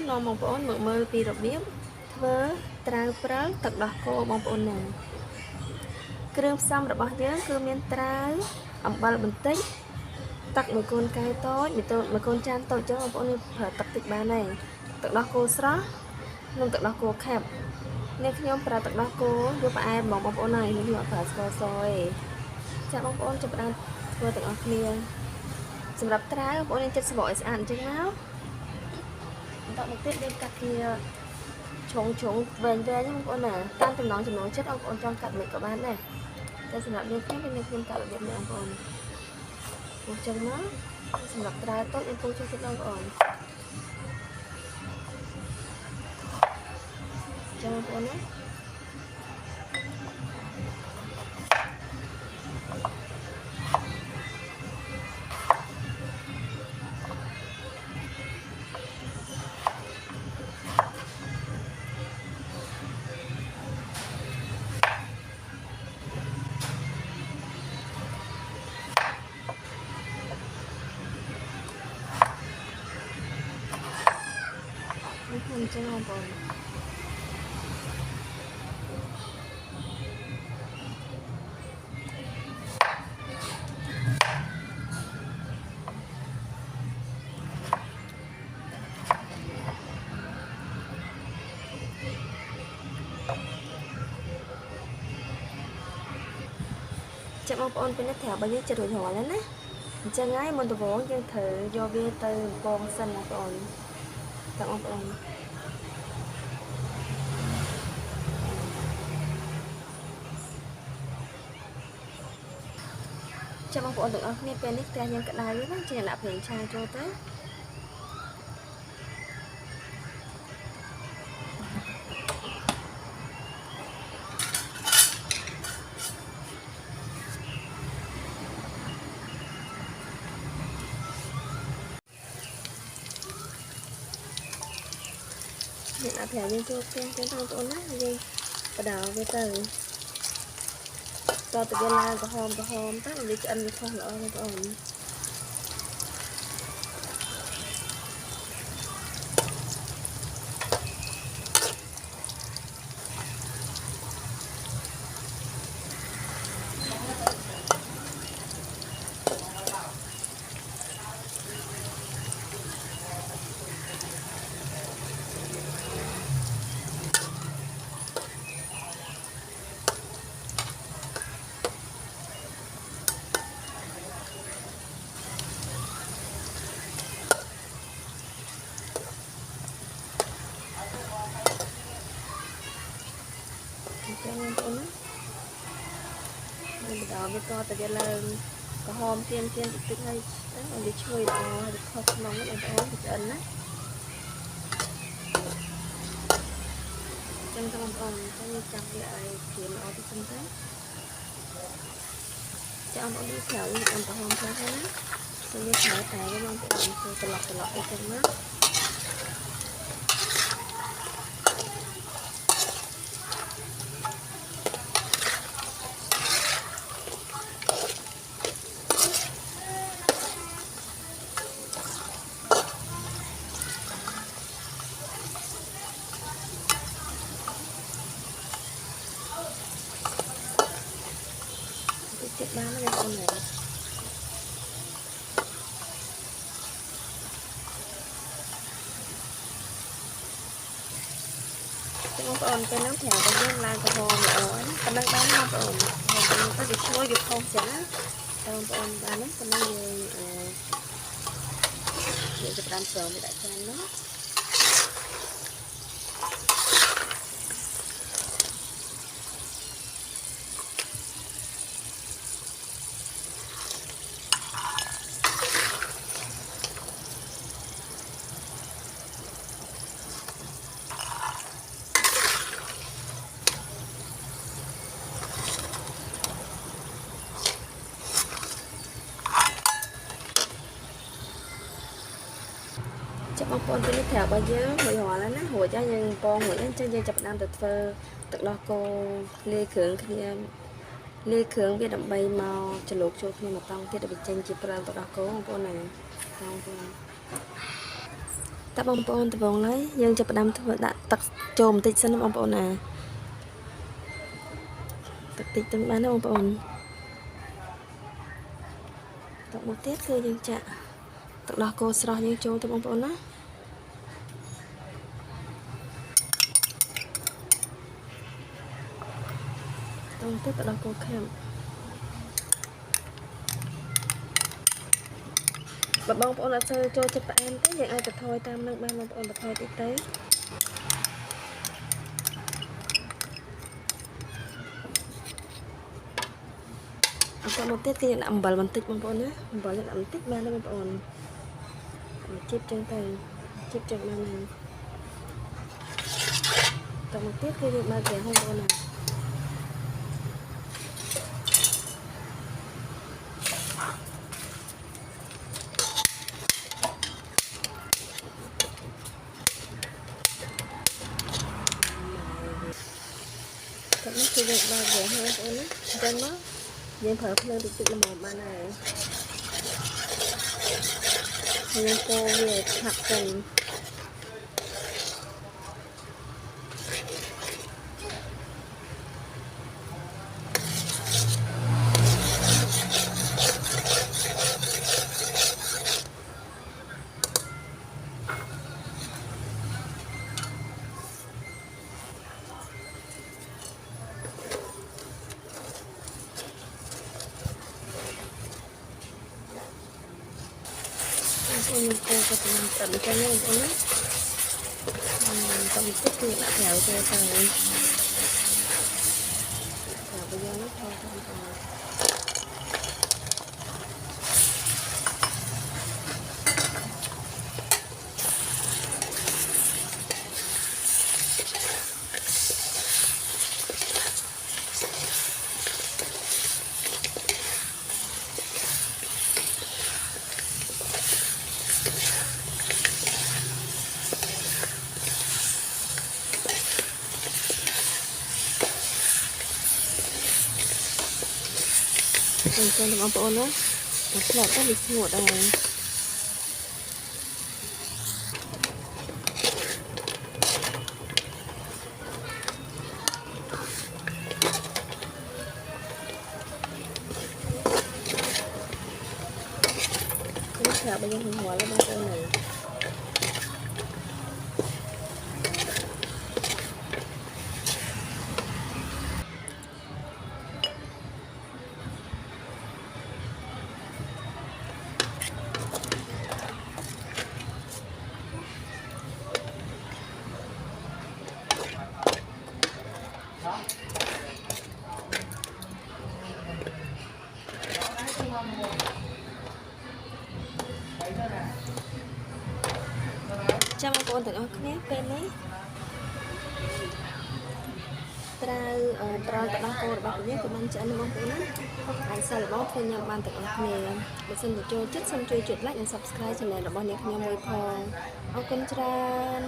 នាំបងប្អូនមកមើលពីរបៀបធ្វើត្រាវព្រើទឹកដោះគោបងប្អូនណាគ្រឿងផ្សំរបស់យើងគឺមានត្រាវអំបិលបន្តិចទឹកមួយកូនកែវតូចមួយកូនចានតូចចឹងបងប្អូននេះប្រើទឹកតិចបានហើយទឹកដោះគោស្រស់និងទឹកដោះគោខាប់នេះខ្ញុំប្រើទឹកដោះគោយកផ្អែមបងប្អូនហើយខ្ញុំអត់ប្រើស្ករសទេចាបងប្អូនចាប់ផ្ដើមធ្វើទាំងអស់គ្នាសម្រាប់ត្រាវបងប្អូនយើងចិតស្បកឲ្យស្អាតអញ្ចឹងមកបន្តមកទៀតយើងកាត់គ្នាឆុងវែងបងប្អូនណាតាមចំណងចំណូលចិត្តបងប្អូនចង់កាត់មិនក៏បានដែរតែសម្រាប់យើងខ្ញុំកាត់របៀបនេះបងប្អូនពុះចឹងមកសម្រាប់ត្រាវតូចយើងពុះចូលទៀតបងប្អូនចឹងបងប្អូនណាខ្ញុំចឹងបងប្អូនចាំបងប្អូនពេលនេះត្រាវរបស់យើងចិត្តរួចរាល់ហើយណាអញ្ចឹងហើយមុនដំបូងយើងត្រូវយកវាទៅបំពងសិនបងប្អូនតើបងប្អូនចាំបងប្អូនទាំងអស់គ្នាពេលនេះផ្ទះយើងក្តៅណាចេះដាក់ប្រេងឆាចូលទៅយើងដាក់ប្រេងយើងចូលផ្ទះចឹងបងប្អូនណាយើងបដោវាទៅតទៅវាឡើងក្រហមទៅវាឆ្អិនវាខុសល្អបងប្អូនចឹងបងប្អូនណាយើងបដោវាតទៅវាឡើងក្រហមទៀនតិចហើយឲ្យវាឈ្ងុយល្អហើយវាខុសក្នុងបងប្អូនវាឆ្អិនណាចឹងទៅបងប្អូនចឹងយើងចាំវាឲ្យក្រៀមល្អទៅសិនទៅចាំបងប្អូននេះត្រូវអំក្រហមខ្លះហ្នឹងណាទៅវាត្រូវតែបងប្អូនធ្វើត្រឡប់អីចឹងណាចិត្តបានហើយបងប្អូនណាបងប្អូនពេលហ្នឹងប្រាប់ឲ្យយើងឡើងក្រហមល្អប៉ុណ្ណឹងបានបងប្អូនហើយទៅវាឈ្ងុយវាខុសចឹងណាតែបងប្អូនបានហ្នឹងប៉ុណ្ណឹងយើងចាប់តាមស្រោមវាដាក់ចាននោះចាំបងប្អូនពេលនេះត្រាវរបស់យើងរួចរាល់ហើយណារួចហើយយើងពងរួចអញ្ចឹងយើងចាប់ផ្ដើមទៅធ្វើទឹកដោះគោលាយគ្រឿងគ្នាលាយគ្រឿងវាដើម្បីមកច្រឡូកចូលគ្នាមកតង់ទៀតដើម្បីចេញជាព្រើងទឹកដោះគោបងប្អូនណាបងប្អូន ta bông bồn từ vòng lấy nhưng cho đâm thôi đã tắt chồm tịch sân bông bồn à tịch tịch từng bán bông bồn tận một tiết cứ nhưng chạ tận đó cô sờ nhưng trôi từ bông bồn á tận tiết tận đó cô kèm bà bông bồn là chơi trôi cho bạn tới vậy ai tập thôi tam nâng ban bông bồn tập thôi tí tới có một tiết thì làm bẩn tích bông bồn á bẩn là làm tích ban bông bồn chip trên tay chip trên màn này còn một tiết thì ba kẻ không bồn này các nó sử dụng ba kẻ hơn bồn á trên nó nhưng phải lên được là một ban này nên cô về thật cần mình cô có thể làm tận cho nhau con ấy tận tích thì đã theo cho thằng bây giờ nó thôi mình cho nó bông nó là các bị ngủ đây cái thợ bây giờ mình hóa lên bông này chăm con từng nhé bên đấy trao trao tận đó cô bạn biết của bạn chạy nó mong muốn anh sao là bóp theo nhau ban tận này để xin được cho chất xong chơi chuyện like and subscribe cho này là bọn này nhau môi phong ông con trai